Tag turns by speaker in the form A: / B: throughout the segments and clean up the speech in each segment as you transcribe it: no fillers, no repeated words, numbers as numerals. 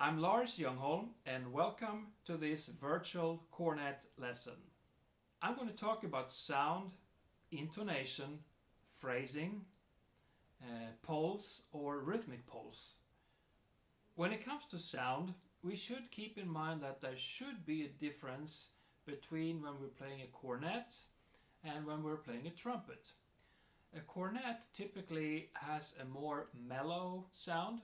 A: I'm Lars Ljungholm and welcome to this virtual Cornet lesson. I'm going to talk about sound, intonation, phrasing, pulse or rhythmic pulse. When it comes to sound, we should keep in mind that there should be a difference between when we're playing a cornet and when we're playing a trumpet. A cornet typically has a more mellow sound.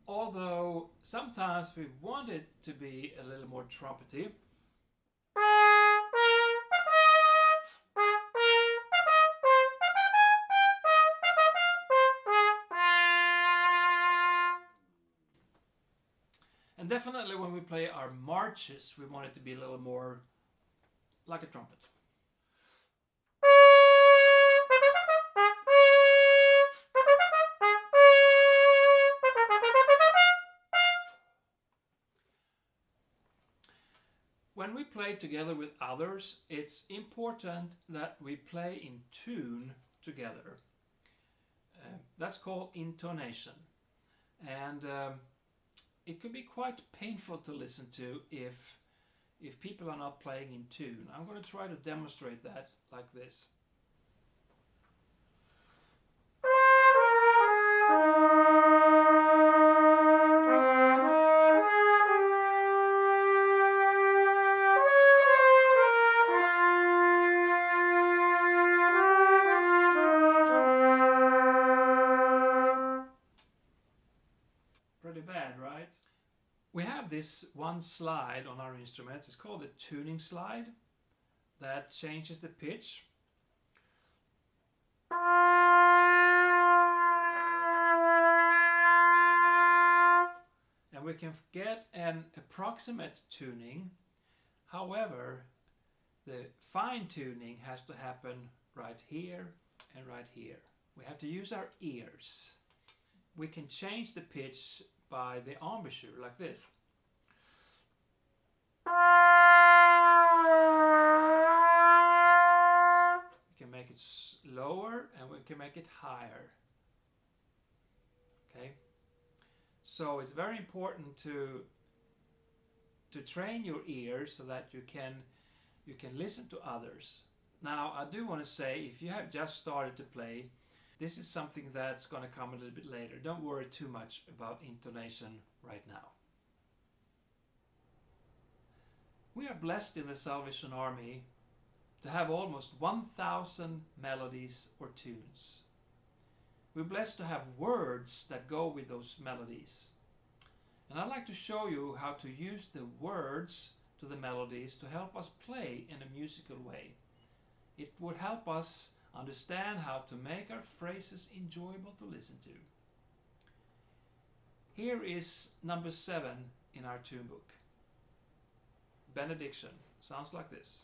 A: Although sometimes we want it to be a little more trumpety. And definitely when we play our marches, we want it to be a little more like a trumpet. When we play together with others, it's important that we play in tune together. That's called intonation. And it can be quite painful to listen to if people are not playing in tune. I'm going to try to demonstrate that like this. Pretty bad, right? We have this one slide on our instrument. It's called the tuning slide that changes the pitch. And we can get an approximate tuning. However, the fine tuning has to happen right here and right here. We have to use our ears. We can change the pitch by the embouchure like this. We can make it lower and we can make it higher. Okay? So it's very important to train your ears so that you can listen to others. Now, I do want to say, if you have just started to play, this is something that's going to come a little bit later. Don't worry too much about intonation right now. We are blessed in the Salvation Army to have almost 1,000 melodies or tunes. We're blessed to have words that go with those melodies. And I'd like to show you how to use the words to the melodies to help us play in a musical way. It would help us understand how to make our phrases enjoyable to listen to. Here is number 7 in our tune book. Benediction. Sounds like this.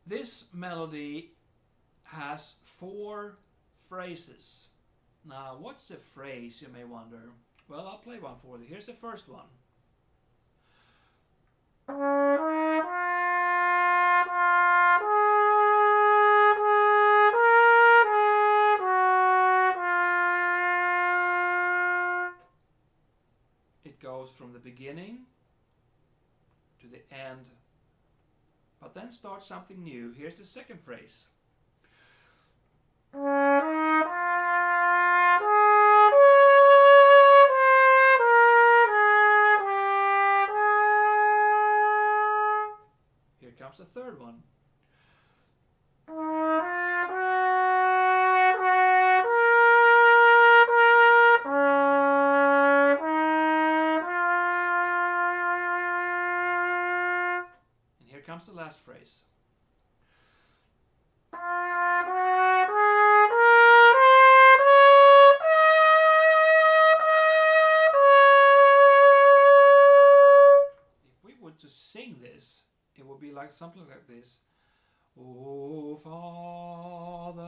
A: This melody has 4 phrases. Now, what's a phrase, you may wonder? Well, I'll play one for you. Here's the first one. It goes from the beginning to the end, but then start something new. Here's the second phrase. Here comes the third one. And here comes the last phrase. If we were to sing this, it would be like something like this. O Father,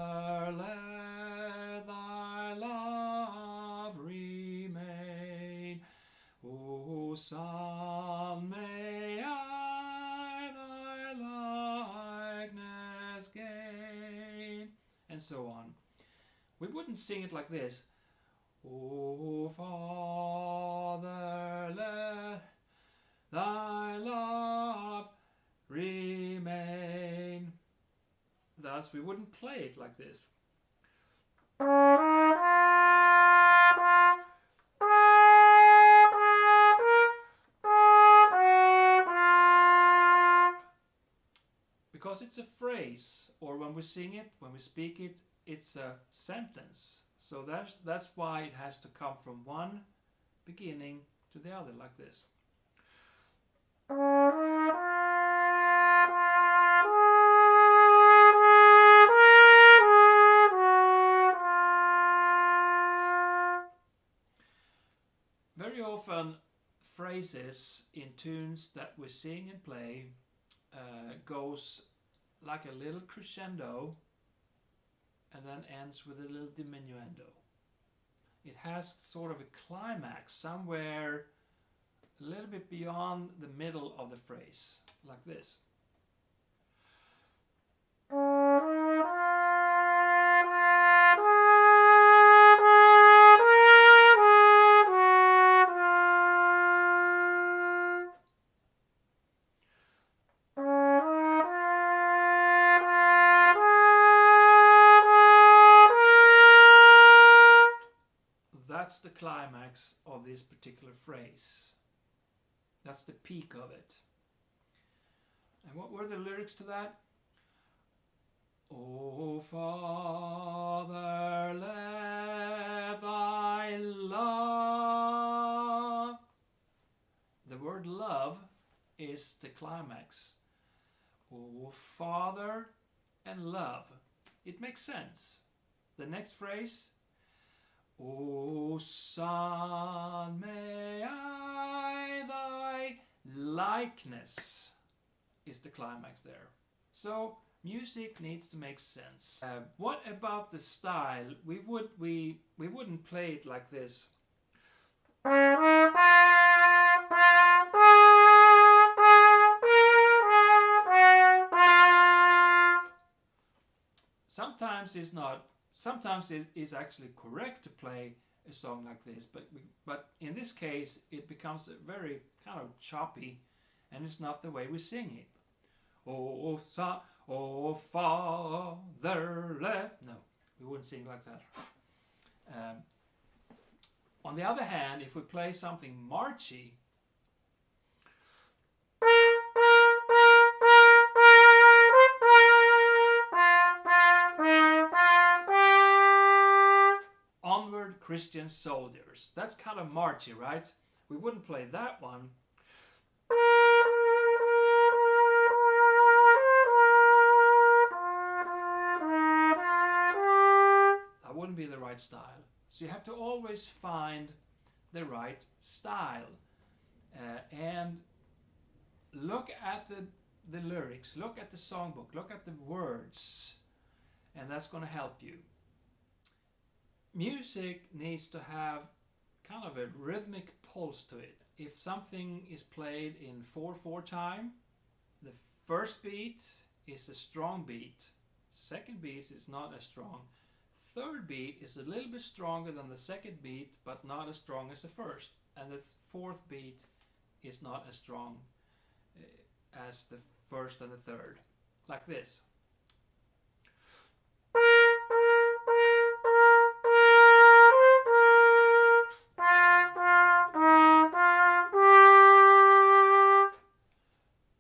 A: let thy love remain. O Son, may I thy likeness gain. And so on. We wouldn't sing it like this. O Father, let thy love remain. Thus, we wouldn't play it like this. Because it's a phrase, or when we sing it, when we speak it, it's a sentence. So that's why it has to come from one beginning to the other, like this. Very often, phrases in tunes that we sing and play goes like a little crescendo and then ends with a little diminuendo. It has sort of a climax somewhere a little bit beyond the middle of the phrase, like this. That's the climax of this particular phrase. That's the peak of it. And what were the lyrics to that? O Father, let thy love. The word love is the climax. O Father and love. It makes sense. The next phrase, O Son, may I thy likeness, is the climax there. So music needs to make sense. What about the style? We wouldn't play it like this. Sometimes it's not. Sometimes it is actually correct to play a song like this, but in this case it becomes a very kind of choppy, and it's not the way we sing it. Oh Father, let... No, we wouldn't sing like that. On the other hand, if we play something marchy, Onward Christian Soldiers. That's kind of marchy, right? We wouldn't play that one. That wouldn't be the right style. So you have to always find the right style. And look at the lyrics, look at the songbook, look at the words. And that's going to help you. Music needs to have kind of a rhythmic pulse to it. If something is played in 4/4 time, the first beat is a strong beat. Second beat is not as strong. Third beat is a little bit stronger than the second beat, but not as strong as the first. And the fourth beat is not as strong as the first and the third, like this.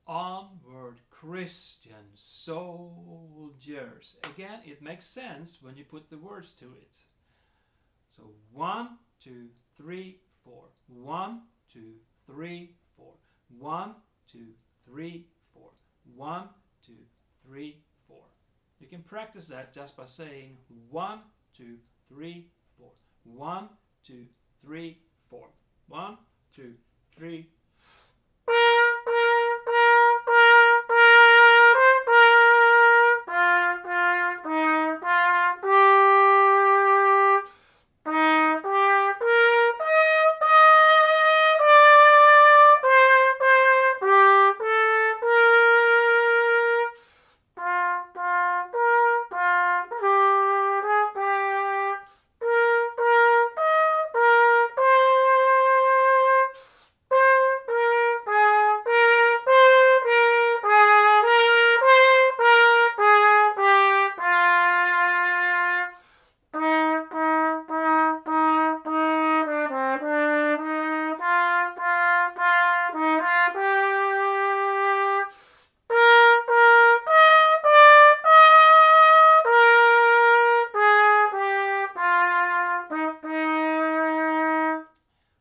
A: Onward, Christian soldiers. Again, it makes sense when you put the words to it. So 1, 2, 3, 4. 1, 2, 3, 4. 1, 2, 3, 4. 1, 2, 3, 4. You can practice that just by saying 1, 2, 3, 4. 1, 2, 3, 4. 1, 2, 3.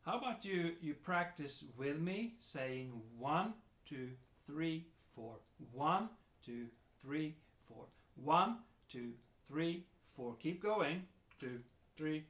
A: How about you practice with me saying 1, 2, 3, 4. 1, 2, 3, 4. 1, 2, 3, 4. Keep going. 2, 3.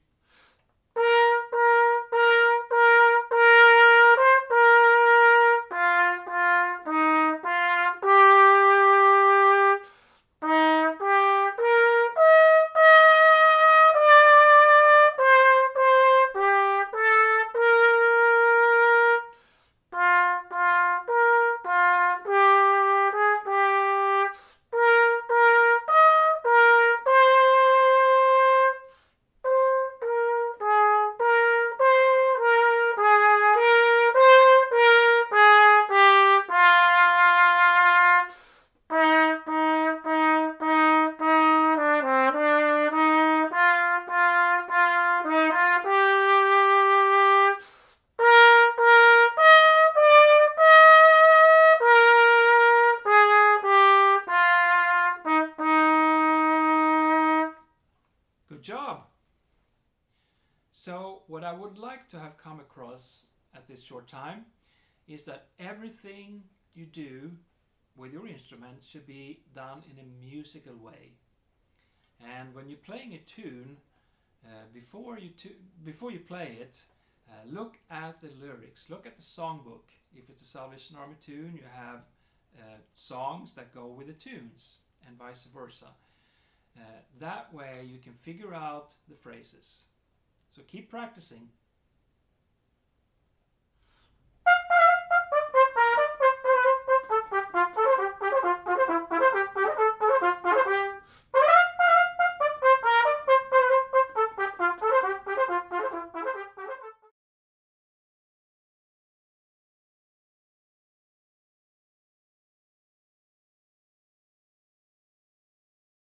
A: Good job! So what I would like to have come across at this short time is that everything you do with your instrument should be done in a musical way. And when you're playing a tune, before you play it, look at the lyrics, look at the songbook. If it's a Salvation Army tune, you have songs that go with the tunes, and vice versa. That way you can figure out the phrases. So keep practicing.